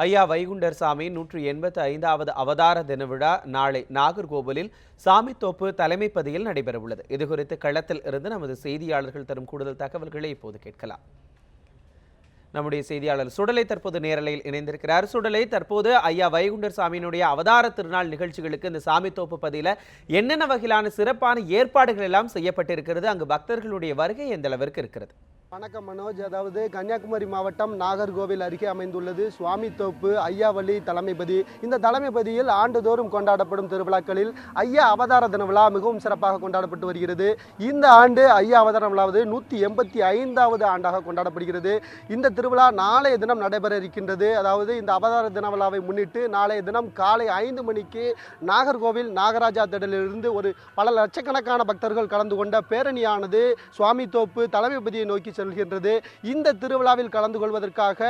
ஐயா வைகுண்டர் சாமி 185வது அவதார தின விழா நாளை நாகர்கோவிலில் சாமித்தோப்பு தலைமைப்பதியில் நடைபெறவுள்ளது. இதுகுறித்து களத்தில் இருந்து நமது செய்தியாளர்கள் தரும் கூடுதல் தகவல்களை இப்போது கேட்கலாம். நம்முடைய செய்தியாளர் சுடலை தற்போது நேரலையில் இணைந்திருக்கிறார். சுடலை, தற்போது ஐயா வைகுண்டர் சாமியினுடைய அவதார திருநாள் நிகழ்ச்சிகளுக்கு இந்த சாமித்தோப்பு பதில என்னென்ன வகையிலான சிறப்பான ஏற்பாடுகள் எல்லாம் செய்யப்பட்டிருக்கிறது? அங்கு பக்தர்களுடைய வருகை எந்த அளவிற்கு இருக்கிறது? வணக்கம் மனோஜ். அதாவது கன்னியாகுமரி மாவட்டம் நாகர்கோவில் அருகே அமைந்துள்ளது சுவாமித்தோப்பு ஐயாவளி தலைமைப்பதி. இந்த தலைமைப்பதியில் ஆண்டுதோறும் கொண்டாடப்படும் திருவிழாக்களில் ஐயா அவதார தின விழா மிகவும் சிறப்பாக கொண்டாடப்பட்டு வருகிறது. இந்த ஆண்டு ஐயா அவதார விழாவது 185வது ஆண்டாக கொண்டாடப்படுகிறது. இந்த திருவிழா நாளைய தினம் நடைபெற இருக்கின்றது. அதாவது இந்த அவதார தின விழாவை முன்னிட்டு நாளைய தினம் காலை 5 மணிக்கு நாகர்கோவில் நாகராஜா திடலிலிருந்து பல லட்சக்கணக்கான பக்தர்கள் கலந்து கொண்ட பேரணியானது சுவாமித்தோப்பு தலைமைப்பதியை நோக்கி செல்கின்றது. இந்த திருவிழாவில் கலந்து கொள்வதற்காக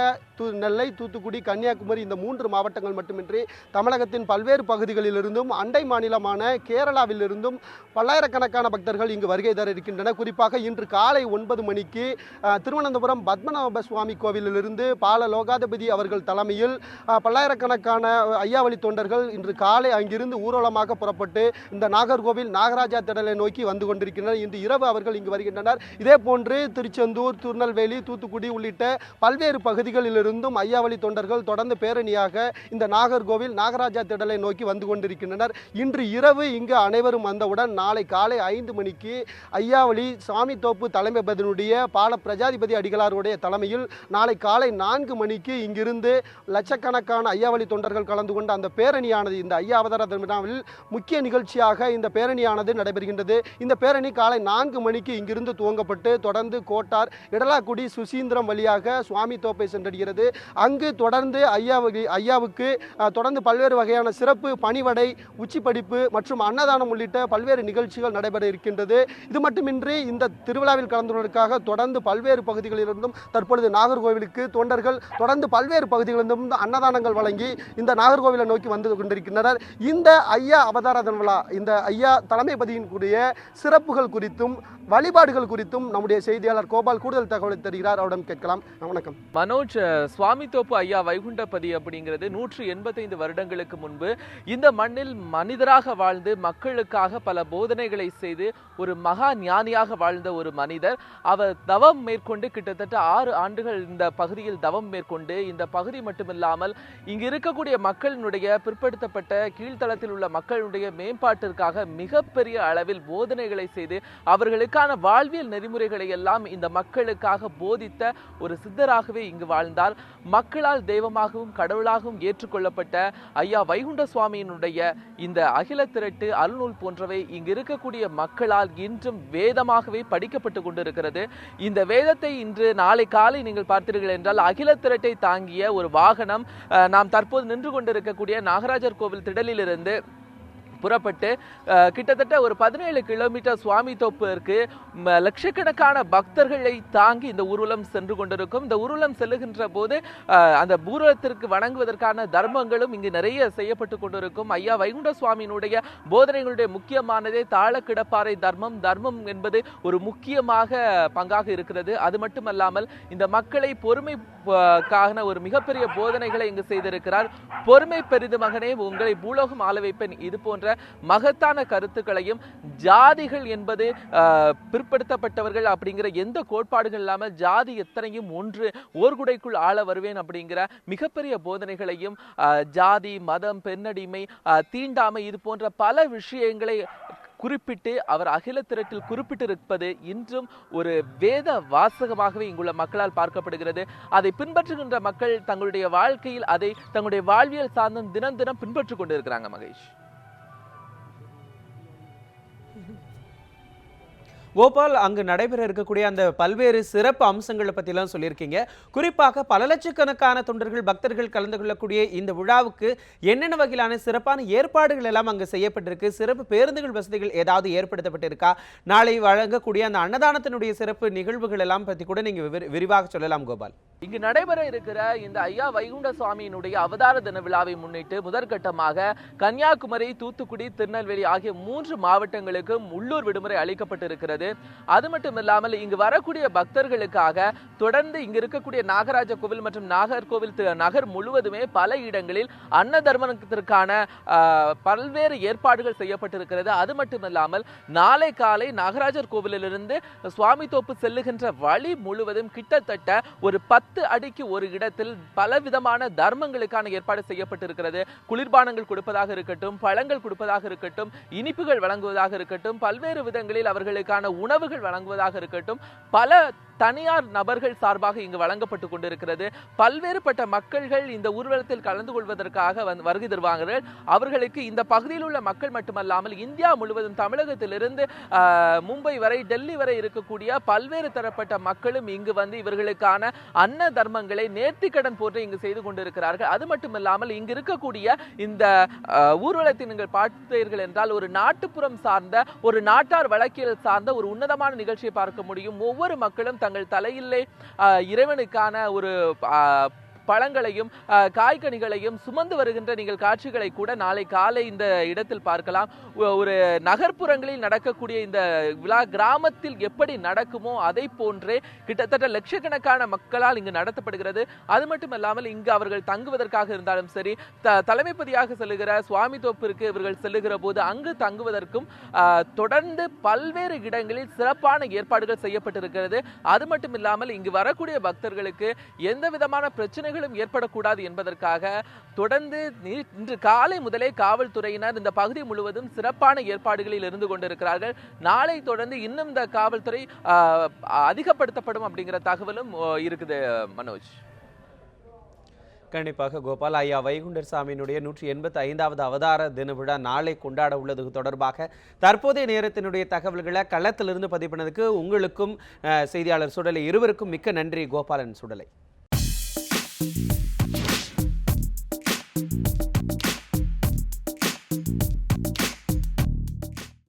நெல்லை, தூத்துக்குடி, கன்னியாகுமரி இந்த 3 மாவட்டங்கள் மட்டுமின்றி தமிழகத்தின் பல்வேறு பகுதிகளிலிருந்தும் அண்டை மாநிலமான கேரளாவிலிருந்தும் பல்லாயிரக்கணக்கான பக்தர்கள் இங்கு வருகை தர இருக்கின்றனர். குறிப்பாக இன்று காலை 9 மணிக்கு திருவனந்தபுரம் பத்மநாப சுவாமி கோவிலிலிருந்து பால லோகாதிபதி அவர்கள் தலைமையில் பல்லாயிரக்கணக்கான ஐயாவளி தொண்டர்கள் இன்று காலை அங்கிருந்து ஊர்வலமாக புறப்பட்டு இந்த நாகர்கோவில் நாகராஜா திடலை நோக்கி வந்து கொண்டிருக்கின்றனர். இன்று இரவு அவர்கள் இங்கு வருகின்றனர். இதே போன்று திருச்செந்தூர், திருநெல்வேலி, தூத்துக்குடி உள்ளிட்ட பல்வேறு பகுதிகளிலிருந்தும் ஐயாவளி தொண்டர்கள் தொடர்ந்து பேரணியாக இந்த நாகர்கோவில் நாகராஜா திடலை நோக்கி வந்து கொண்டிருக்கின்றனர். இன்று இரவு இங்கு அனைவரும் வந்தவுடன் நாளை காலை 5 மணிக்கு ஐயாவளி சாமித்தோப்பு தலைமைப்பதியினுடைய பால பிரஜாதிபதி அடிகளாருடைய தலைமையில் நாளை காலை 4 மணிக்கு இங்கிருந்து லட்சக்கணக்கான ஐயாவளி தொண்டர்கள் கலந்து கொண்ட அந்த பேரணியானது இந்த ஐயா அவதார விழாவில் முக்கிய நிகழ்ச்சியாக இந்த பேரணியானது நடைபெறுகின்றது. இந்த பேரணி காலை 4 மணிக்கு இங்கிருந்து துவங்கப்பட்டு தொடர்ந்து கோட்டார், இடலாக்குடி, சுசீந்திரம் வழியாக சுவாமித்தோப்பை சென்றடைகிறது. அங்கு தொடர்ந்து ஐயாவுக்கு தொடர்ந்து பல்வேறு வகையான சிறப்பு பணிவடை, உச்சிப்படிப்பு மற்றும் அன்னதானம் உள்ளிட்ட பல்வேறு நிகழ்ச்சிகள் நடைபெற இருக்கின்றது. இது மட்டுமின்றி இந்த திருவிழாவில் கலந்து கொள்வதற்காக தொடர்ந்து பல்வேறு பகுதிகளிலிருந்தும் தற்பொழுது நாகர்கோவிலுக்கு தொண்டர்கள் தொடர்ந்து பல்வேறு பகுதிகளிலிருந்தும் அன்னதானங்கள் வழங்கி இந்த நாகர்கோவிலை நோக்கி வந்து கொண்டிருக்கின்றனர். இந்த ஐயா அவதார தின விழா, இந்த ஐயா தலைமைப்பதியின் கூடிய சிறப்புகள் குறித்தும் வழிபாடுகள் குறித்தும் நம்முடைய செய்தியாளர் கோபால் கூடுதல் தகவலை தருகிறார். அவரிடம் கேட்கலாம். வணக்கம் மனோஜ். சுவாமித்தோப்பு ஐயா வைகுண்டபதி அப்படிங்கிறது 185 வருடங்களுக்கு முன்பு இந்த மண்ணில் மனிதராக வாழ்ந்து மக்களுக்காக பல போதனைகளை செய்து ஒரு மகா ஞானியாக வாழ்ந்த ஒரு மனிதர். அவர் தவம் மேற்கொண்டு கிட்டத்தட்ட 6 ஆண்டுகள் இந்த பகுதியில் தவம் மேற்கொண்டு இந்த பகுதி மட்டுமில்லாமல் இங்கு இருக்கக்கூடிய மக்களினுடைய பிற்படுத்தப்பட்ட கீழ்த்தளத்தில் உள்ள மக்களுடைய மேம்பாட்டிற்காக மிகப்பெரிய அளவில் போதனைகளை செய்து அவர்களுக்கான வாழ்வியல் நெறிமுறைகளை எல்லாம் இந்த மக்களுக்காக போதித்த ஒரு சித்தராகவே இங்கு வாழ்ந்தார். மக்களால் தெய்வமாகவும் கடவுளாகவும் ஏற்றுக்கொள்ளப்பட்ட ஐயா வைகுண்ட சுவாமியினுடைய இந்த அகில திரட்டு அருள்நூல் போன்றவை இங்கு இருக்கக்கூடிய மக்களால் இன்றும் வேதமாகவே படிக்கப்பட்டு கொண்டிருக்கிறது. இந்த வேதத்தை இன்று நாளை காலை நீங்கள் பார்த்தீர்கள் என்றால் அகில திரட்டை தாங்கிய ஒரு வாகனம் நாம் தற்போது நின்று கொண்டிருக்கக்கூடிய நாகராஜர் கோவில் திடலிலிருந்து புறப்பட்டு கிட்டத்தட்ட ஒரு 17 கிலோமீட்டர் சுவாமித்தோப்பிற்கு லட்சக்கணக்கான பக்தர்களை தாங்கி இந்த ஊர்வலம் சென்று கொண்டிருக்கும். இந்த ஊர்வலம் செல்லுகின்ற போது அந்த ஊர்வலத்திற்கு வணங்குவதற்கான தர்மங்களும் இங்கு நிறைய செய்யப்பட்டு கொண்டிருக்கும். ஐயா வைகுண்ட சுவாமியினுடைய போதனைகளுடைய முக்கியமானதே தாழ கிடப்பாறை தர்மம். தர்மம் என்பது ஒரு முக்கியமாக பங்காக இருக்கிறது. அது மட்டுமல்லாமல் இந்த மக்களை பொறுமைக்கான ஒரு மிகப்பெரிய போதனைகளை இங்கு செய்திருக்கிறார். பொறுமை பெரிது மகனே, உங்களை பூலோகம் ஆள வைப்பேன். இது போன்ற மகத்தான கருத்துக்களையும் ஜாதிகள் என்பது பிற்படுத்தப்பட்டவர்கள் அப்படிங்கிற எந்த கோட்பாடுகள் இல்லாமல் ஜாதி எத்தனையும் ஒன்று ஓர்குடைக்குள் ஆள வருவேன் அப்படிங்கிற மிகப்பெரிய போதனைகளையும் ஜாதி, மதம், பெண்ணடிமை, தீண்டாமை இது போன்ற பல விஷயங்களை குறிப்பிட்டு அவர் அகில திரட்டில் குறிப்பிட்டிருப்பது இன்றும் ஒரு வேத வாசகமாகவே இங்குள்ள மக்களால் பார்க்கப்படுகிறது. அதை பின்பற்றுகின்ற மக்கள் தங்களுடைய வாழ்க்கையில் அதை தங்களுடைய வாழ்வியல் சார்ந்தும் தினம் தினம் பின்பற்றிக் கொண்டிருக்கிறாங்க. மகேஷ். கோபால், அங்கு நடைபெற இருக்கக்கூடிய அந்த பல்வேறு சிறப்பு அம்சங்களை பற்றிலாம் சொல்லியிருக்கீங்க. குறிப்பாக பல லட்சக்கணக்கான தொண்டர்கள், பக்தர்கள் கலந்து கொள்ளக்கூடிய இந்த விழாவுக்கு என்னென்ன வகையிலான சிறப்பான ஏற்பாடுகள் எல்லாம் அங்கு செய்யப்பட்டிருக்கு? சிறப்பு பேருந்துகள் வசதிகள் ஏதாவது ஏற்படுத்தப்பட்டிருக்கா? நாளை வழங்கக்கூடிய அந்த அன்னதானத்தினுடைய சிறப்பு நிகழ்வுகள் எல்லாம் பற்றி கூட நீங்க விரிவாக சொல்லலாம் கோபால். இங்கு நடைபெற இருக்கிற இந்த ஐயா வைகுண்ட சுவாமியினுடைய அவதார தின விழாவை முன்னிட்டு முதற்கட்டமாக கன்னியாகுமரி, தூத்துக்குடி, திருநெல்வேலி ஆகிய 3 மாவட்டங்களுக்கு உள்ளூர் விடுமுறை அளிக்கப்பட்டிருக்கிறது. செய்யப்பட்டிருக்கிறது. அது மட்டும் இல்லாமல் இங்கு வரக்கூடிய பக்தர்களுக்காக தொடர்ந்து இங்கு இருக்கக்கூடிய நாகராஜ கோவில் மற்றும் நாகர்கோவில் நகர் முழுவதுமே பல இடங்களில் அன்ன தர்மனத்திற்கான பல்வேறு ஏற்பாடுகள் செய்யப்பட்டிருக்கிறது. அது மட்டுமில்லாமல் நாளை காலை நாகராஜர் கோவிலிலிருந்து சுவாமி தோப்பு செல்லுகின்ற வழி முழுவதும் கிட்டத்தட்ட ஒரு 10 அடிக்கு ஒரு இடத்தில் பலவிதமான தர்மங்களுக்கான ஏற்பாடு செய்யப்பட்டிருக்கிறது. குளிர்பானங்கள் கொடுப்பதாக இருக்கட்டும், பழங்கள் கொடுப்பதாக இருக்கட்டும், இனிப்புகள் வழங்குவதாக இருக்கட்டும், பல்வேறு விதங்களில் அவர்களுக்கான உணவுகள் வழங்குவதாக இருக்கட்டும், பல தனியார் நபர்கள் சார்பாக இங்கு வழங்கப்பட்டு கொண்டிருக்கிறது. பல்வேறுபட்ட மக்கள்கள் இந்த ஊர்வலத்தில் கலந்து கொள்வதற்காக வருகை தருவார்கள். அவர்களுக்கு இந்த பகுதியில் உள்ள மக்கள் மட்டுமல்லாமல் இந்தியா முழுவதும் தமிழகத்திலிருந்து மும்பை வரை, டெல்லி வரை இருக்கக்கூடிய பல்வேறு தரப்பட்ட மக்களும் இங்கு வந்து இவர்களுக்கான அன்ன தர்மங்களை நேர்த்திக்கடன் போன்று இங்கு செய்து கொண்டிருக்கிறார்கள். அது மட்டுமில்லாமல் இங்கு இருக்கக்கூடிய இந்த ஊர்வலத்தை நீங்கள் பார்த்தீர்கள் என்றால் ஒரு நாட்டுப்புறம் சார்ந்த, ஒரு நாட்டார் வழக்கியல் சார்ந்த ஒரு உன்னதமான நிகழ்ச்சியை பார்க்க முடியும். ஒவ்வொரு மக்களும் தங்கள் தலையிலே இறைவனுக்கான ஒரு பழங்களையும் காய்கனிகளையும் சுமந்து வருகின்ற நீங்கள் காட்சிகளை கூட நாளை காலை இந்த இடத்தில் பார்க்கலாம். ஒரு நகர்ப்புறங்களில் நடக்கக்கூடிய இந்த விழா கிராமத்தில் எப்படி நடக்குமோ அதை போன்றே கிட்டத்தட்ட லட்சக்கணக்கான மக்களால் இங்கு நடத்தப்படுகிறது. அது மட்டுமல்லாமல் இங்கு அவர்கள் தங்குவதற்காக இருந்தாலும் சரி, தலைமைப்பதியாக செல்லுகிற சுவாமி தோப்பிற்கு இவர்கள் செல்லுகிற போது அங்கு தங்குவதற்கும் தொடர்ந்து பல்வேறு இடங்களில் சிறப்பான ஏற்பாடுகள் செய்யப்பட்டிருக்கிறது. அது மட்டும் இல்லாமல் இங்கு வரக்கூடிய பக்தர்களுக்கு எந்த விதமான பிரச்சனை ஏற்படக்கூடாது என்பதற்காக தொடர்ந்து இன்று காலை முதலே காவல்துறையினர் இந்த பகுதி முழுவதும் சிறப்பான ஏற்பாடுகளில் இருந்து கொண்டிருக்கிறார்கள். நாளை தொடர்ந்து இன்னும் இந்த காவல்துறை அதிகப்படுத்தப்படும் அப்படிங்கிற தகவலும் இருக்குது. மனோஜ், கண்டிப்பாக கோபால், ஐயா வைகுண்டர் சாமியினுடைய 185வது அவதார தின விழா நாளை கொண்டாட உள்ளது தொடர்பாக தற்போதைய நேரத்தினுடைய தகவல்களை களத்திலிருந்து பதிப்பினதுக்கு உங்களுக்கும் செய்தியாளர் சுடலை இருவருக்கும் மிக்க நன்றி. கோபாலன், சுடலை.